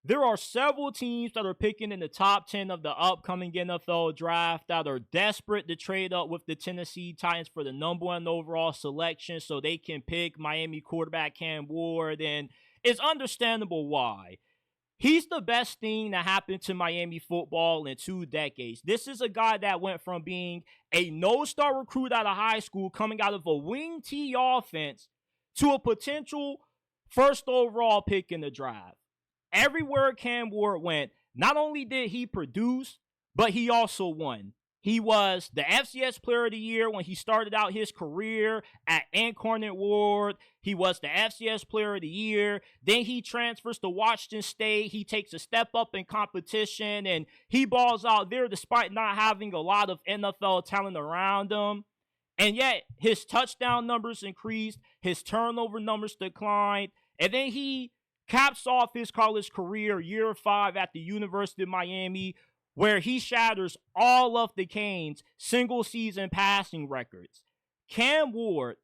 there are several teams that are picking in the top 10 of the upcoming NFL draft that are desperate to trade up with the Tennessee Titans for the number one overall selection so they can pick Miami quarterback Cam Ward. And it's understandable why. He's the best thing that happened to Miami football in 2 decades. This is a guy that went from being a no-star recruit out of high school, coming out of a wing T offense, to a potential first overall pick in the draft. Everywhere Cam Ward went, not only did he produce, but he also won. He was the FCS Player of the Year when he started out his career at Incarnate Ward. He was the FCS Player of the Year. Then he transfers to Washington State. He takes a step up in competition, and he balls out there despite not having a lot of NFL talent around him. And yet, his touchdown numbers increased, his turnover numbers declined, and then he caps off his college career year 5 at the University of Miami, where he shatters all of the Canes' single-season passing records. Cam Ward,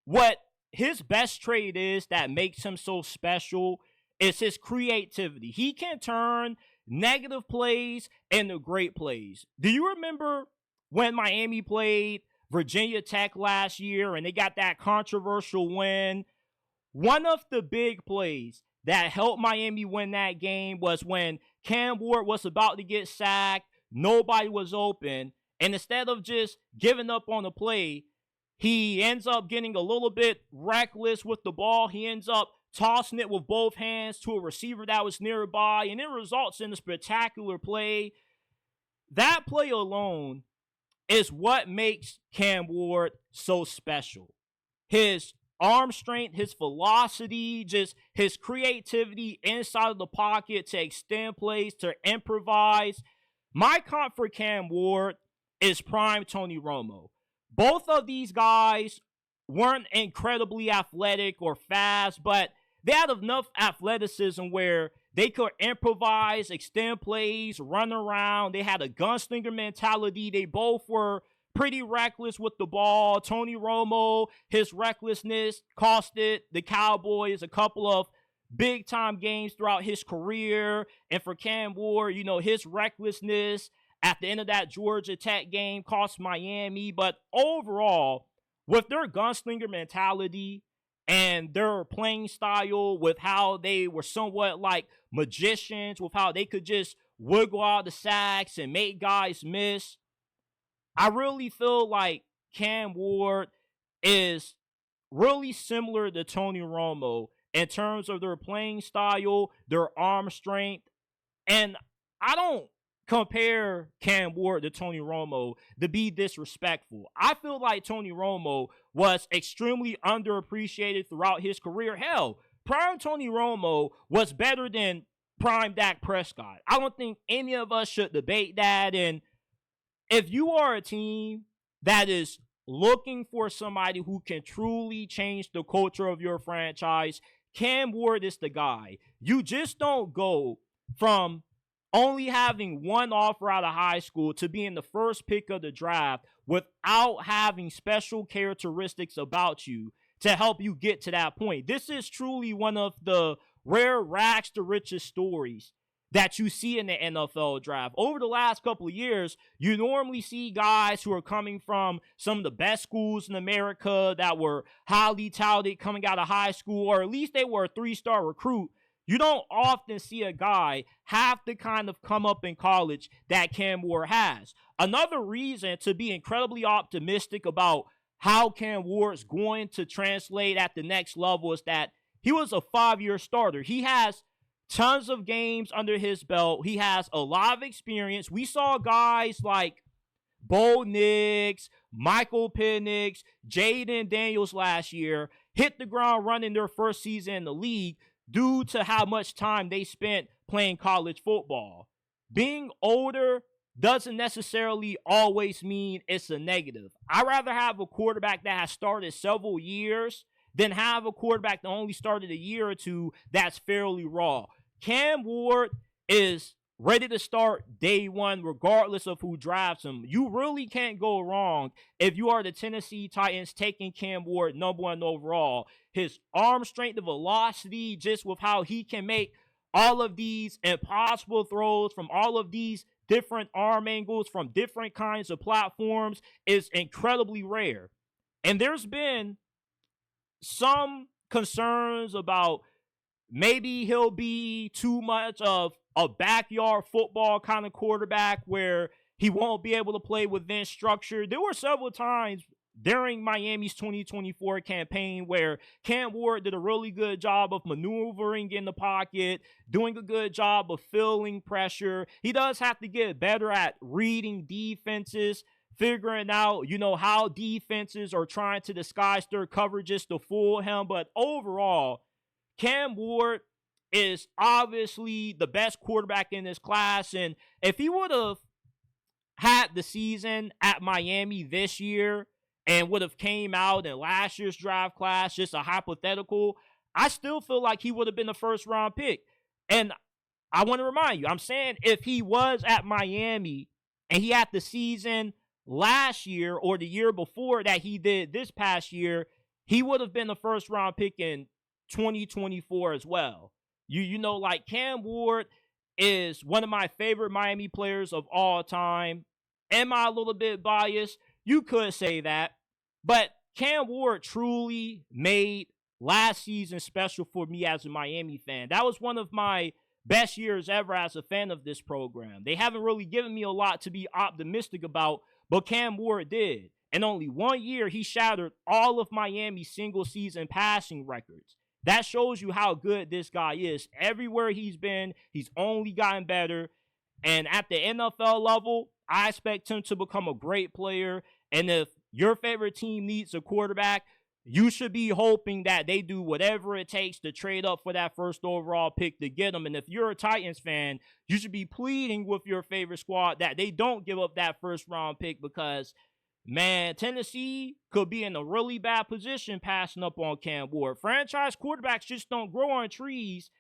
what his best trait is that makes him so special is his creativity. He can turn negative plays into great plays. Do you remember when Miami played Virginia Tech last year and they got that controversial win? One of the big plays that helped Miami win that game was when Cam Ward was about to get sacked, nobody was open, and instead of just giving up on the play, he ends up getting a little bit reckless with the ball. He ends up tossing it with both hands to a receiver that was nearby, and it results in a spectacular play. That play alone is what makes Cam Ward so special. His arm strength, his velocity, just his creativity inside of the pocket to extend plays, to improvise. My comp for Cam Ward is prime Tony Romo. Both of these guys weren't incredibly athletic or fast, but they had enough athleticism where they could improvise, extend plays, run around. They had a gunslinger mentality. They both were pretty reckless with the ball. Tony Romo, his recklessness costed the Cowboys a couple of big-time games throughout his career. And for Cam Ward, his recklessness at the end of that Georgia Tech game cost Miami. But overall, with their gunslinger mentality and their playing style, with how they were somewhat like magicians, with how they could just wiggle out the sacks and make guys miss, I really feel like Cam Ward is really similar to Tony Romo in terms of their playing style, their arm strength. And I don't compare Cam Ward to Tony Romo to be disrespectful. I feel like Tony Romo was extremely underappreciated throughout his career. Hell, prime Tony Romo was better than prime Dak Prescott. I don't think any of us should debate that. And if you are a team that is looking for somebody who can truly change the culture of your franchise, Cam Ward is the guy. You just don't go from only having one offer out of high school to being the first pick of the draft without having special characteristics about you to help you get to that point. This is truly one of the rare rags to riches stories that you see in the NFL draft. Over the last couple of years, you normally see guys who are coming from some of the best schools in America that were highly touted coming out of high school, or at least they were a 3-star recruit. You don't often see a guy have the kind of come up in college that Cam Ward has. Another reason to be incredibly optimistic about how Cam Ward's going to translate at the next level is that he was a 5-year starter. He has tons of games under his belt. He has a lot of experience. We saw guys like Bo Nix, Michael Penix, Jaden Daniels last year hit the ground running their first season in the league due to how much time they spent playing college football. Being older doesn't necessarily always mean it's a negative. I'd rather have a quarterback that has started several years than have a quarterback that only started a year or two that's fairly raw. Cam Ward is ready to start day one regardless of who drafts him. You really can't go wrong if you are the Tennessee Titans taking Cam Ward number 1 overall. His arm strength, the velocity, just with how he can make all of these impossible throws from all of these different arm angles from different kinds of platforms is incredibly rare. And there's been some concerns about maybe he'll be too much of a backyard football kind of quarterback where he won't be able to play within structure. There were several times during Miami's 2024 campaign where Cam Ward did a really good job of maneuvering in the pocket, doing a good job of filling pressure. He does have to get better at reading defenses, figuring out, how defenses are trying to disguise their coverages to fool him. But overall, Cam Ward is obviously the best quarterback in this class. And if he would have had the season at Miami this year and would have came out in last year's draft class, just a hypothetical, I still feel like he would have been the first round pick. And I want to remind you, I'm saying if he was at Miami and he had the season last year or the year before that he did this past year, he would have been the first round pick in 2024 as well. Like Cam Ward is one of my favorite Miami players of all time. Am I a little bit biased? You could say that. But Cam Ward truly made last season special for me as a Miami fan. That was one of my best years ever as a fan of this program. They haven't really given me a lot to be optimistic about, but Cam Ward did. In only 1 year, he shattered all of Miami's single season passing records. That shows you how good this guy is. Everywhere he's been, he's only gotten better. And at the NFL level, I expect him to become a great player. And if your favorite team needs a quarterback, you should be hoping that they do whatever it takes to trade up for that first overall pick to get him. And if you're a Titans fan, you should be pleading with your favorite squad that they don't give up that first round pick, because man, Tennessee could be in a really bad position passing up on Cam Ward. Franchise quarterbacks just don't grow on trees,